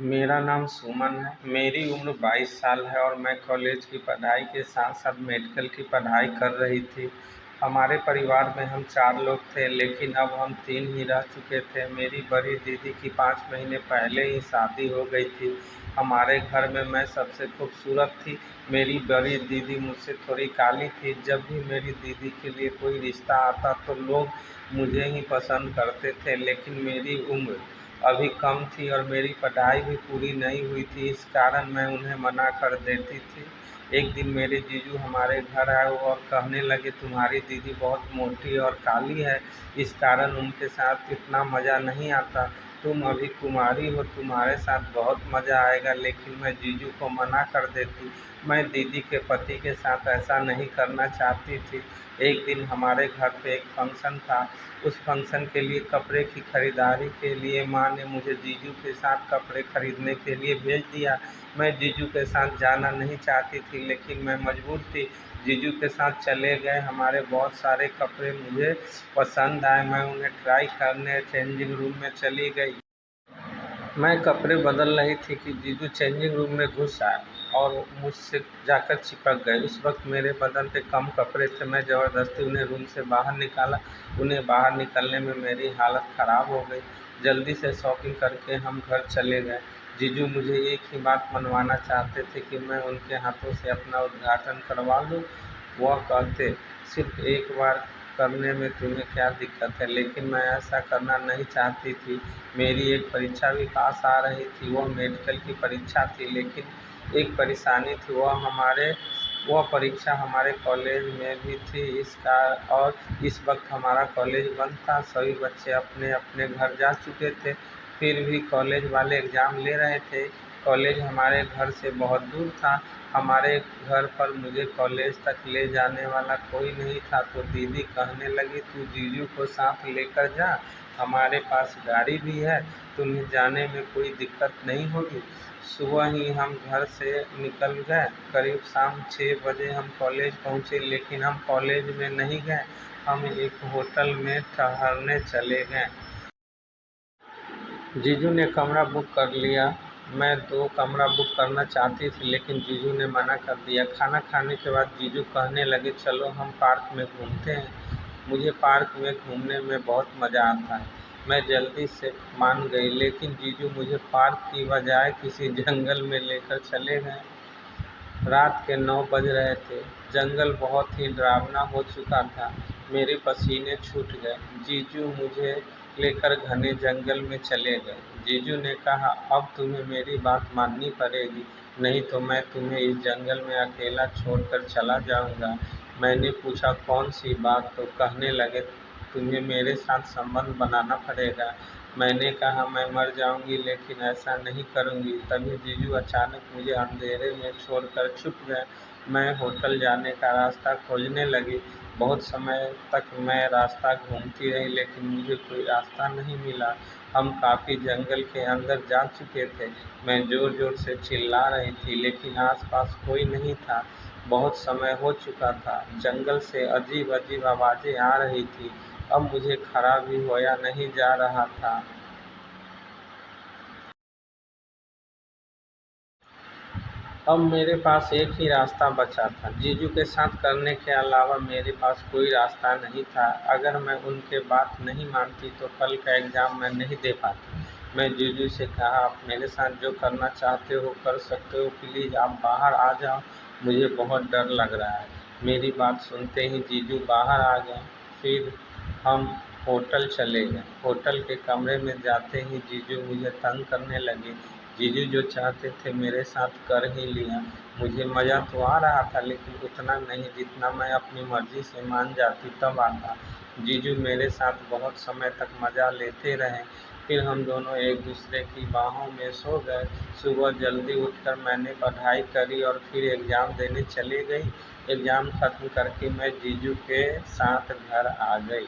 मेरा नाम सुमन है। मेरी उम्र 22 साल है और मैं कॉलेज की पढ़ाई के साथ-साथ मेडिकल की पढ़ाई कर रही थी। हमारे परिवार में हम 4 लोग थे, लेकिन अब हम 3 ही रह चुके थे। मेरी बड़ी दीदी की 5 महीने पहले ही शादी हो गई थी। हमारे घर में मैं सबसे खूबसूरत थी। मेरी बड़ी दीदी मुझसे थोड़ी काली थी। जब भी मेरी दीदी के लिए कोई रिश्ता आता तो लोग मुझे ही पसंद करते थे, लेकिन मेरी उम्र अभी कम थी और मेरी पढ़ाई भी पूरी नहीं हुई थी, इस कारण मैं उन्हें मना कर देती थी। एक दिन मेरे जीजू हमारे घर आए और कहने लगे, तुम्हारी दीदी बहुत मोटी और काली है, इस कारण उनके साथ इतना मज़ा नहीं आता। तुम अभी कुमारी हो, तुम्हारे साथ बहुत मज़ा आएगा। लेकिन मैं जीजू को मना कर देती। मैं दीदी के पति के साथ ऐसा नहीं करना चाहती थी। एक दिन हमारे घर पे एक फंक्शन था। उस फंक्शन के लिए कपड़े की खरीदारी के लिए माँ ने मुझे जीजू के साथ कपड़े खरीदने के लिए भेज दिया। मैं जीजू के साथ जाना नहीं चाहती थी, लेकिन मैं मजबूर थी। जीजू के साथ चले गए। हमारे बहुत सारे कपड़े मुझे पसंद आए। मैं उन्हें ट्राई करने चेंजिंग रूम में चली गई। मैं कपड़े बदल रही थी कि जीजू चेंजिंग रूम में घुस आए और मुझसे जाकर चिपक गए। उस वक्त मेरे बदन पे कम कपड़े थे। मैं ज़बरदस्ती उन्हें रूम से बाहर निकाला। उन्हें बाहर निकलने में मेरी हालत ख़राब हो गई। जल्दी से शॉपिंग करके हम घर चले गए। जीजू मुझे एक ही बात मनवाना चाहते थे कि मैं उनके हाथों से अपना उद्घाटन करवा लूँ। वह कहते, सिर्फ एक बार करने में तुम्हें क्या दिक्कत है? लेकिन मैं ऐसा करना नहीं चाहती थी। मेरी एक परीक्षा भी पास आ रही थी। वह मेडिकल की परीक्षा थी, लेकिन एक परेशानी थी, वह परीक्षा हमारे कॉलेज में भी थी। और इस वक्त हमारा कॉलेज बंद था। सभी बच्चे अपने अपने घर जा चुके थे। फिर भी कॉलेज वाले एग्ज़ाम ले रहे थे। कॉलेज हमारे घर से बहुत दूर था। हमारे घर पर मुझे कॉलेज तक ले जाने वाला कोई नहीं था, तो दीदी कहने लगी, तू जीजू को साथ लेकर जा, हमारे पास गाड़ी भी है, तुम्हें जाने में कोई दिक्कत नहीं होगी। सुबह ही हम घर से निकल गए। करीब शाम 6 बजे हम कॉलेज पहुँचे, लेकिन हम कॉलेज में नहीं गए। हम एक होटल में ठहरने चले गए। जीजू ने कमरा बुक कर लिया। मैं 2 कमरा बुक करना चाहती थी, लेकिन जीजू ने मना कर दिया। खाना खाने के बाद जीजू कहने लगे, चलो हम पार्क में घूमते हैं। मुझे पार्क में घूमने में बहुत मज़ा आता है। मैं जल्दी से मान गई, लेकिन जीजू मुझे पार्क की बजाय किसी जंगल में लेकर चले गए। रात के 9 बज रहे थे। जंगल बहुत ही डरावना हो चुका था। मेरे पसीने छूट गए। जीजू मुझे लेकर घने जंगल में चले गए। जीजू ने कहा, अब तुम्हें मेरी बात माननी पड़ेगी, नहीं तो मैं तुम्हें इस जंगल में अकेला छोड़कर चला जाऊंगा। मैंने पूछा, कौन सी बात? तो कहने लगे, तुम्हें मेरे साथ संबंध बनाना पड़ेगा। मैंने कहा, मैं मर जाऊंगी, लेकिन ऐसा नहीं करूंगी। तभी जीजू अचानक मुझे अंधेरे में छोड़कर छुप गए। मैं होटल जाने का रास्ता खोजने लगी। बहुत समय तक मैं रास्ता घूमती रही, लेकिन मुझे कोई रास्ता नहीं मिला। हम काफ़ी जंगल के अंदर जा चुके थे। मैं ज़ोर-ज़ोर से चिल्ला रही थी, लेकिन आसपास कोई नहीं था। बहुत समय हो चुका था। जंगल से अजीब-अजीब आवाज़ें आ रही थी। अब मुझे खड़ा भी होया नहीं जा रहा था। अब मेरे पास एक ही रास्ता बचा था। जीजू के साथ करने के अलावा मेरे पास कोई रास्ता नहीं था। अगर मैं उनके बात नहीं मानती तो कल का एग्ज़ाम मैं नहीं दे पाती। मैं जीजू से कहा, आप मेरे साथ जो करना चाहते हो कर सकते हो, प्लीज़ आप बाहर आ जाओ, मुझे बहुत डर लग रहा है। मेरी बात सुनते ही जीजू बाहर आ गए। फिर हम होटल चले गए। होटल के कमरे में जाते ही जीजू मुझे तंग करने लगे। जीजू जो चाहते थे मेरे साथ कर ही लिया। मुझे मज़ा तो आ रहा था, लेकिन उतना नहीं जितना मैं अपनी मर्ज़ी से मान जाती तब आता। जीजू मेरे साथ बहुत समय तक मज़ा लेते रहे। फिर हम दोनों एक दूसरे की बाहों में सो गए। सुबह जल्दी उठकर मैंने पढ़ाई करी और फिर एग्ज़ाम देने चली गई। एग्ज़ाम ख़त्म करके मैं जीजू के साथ घर आ गई।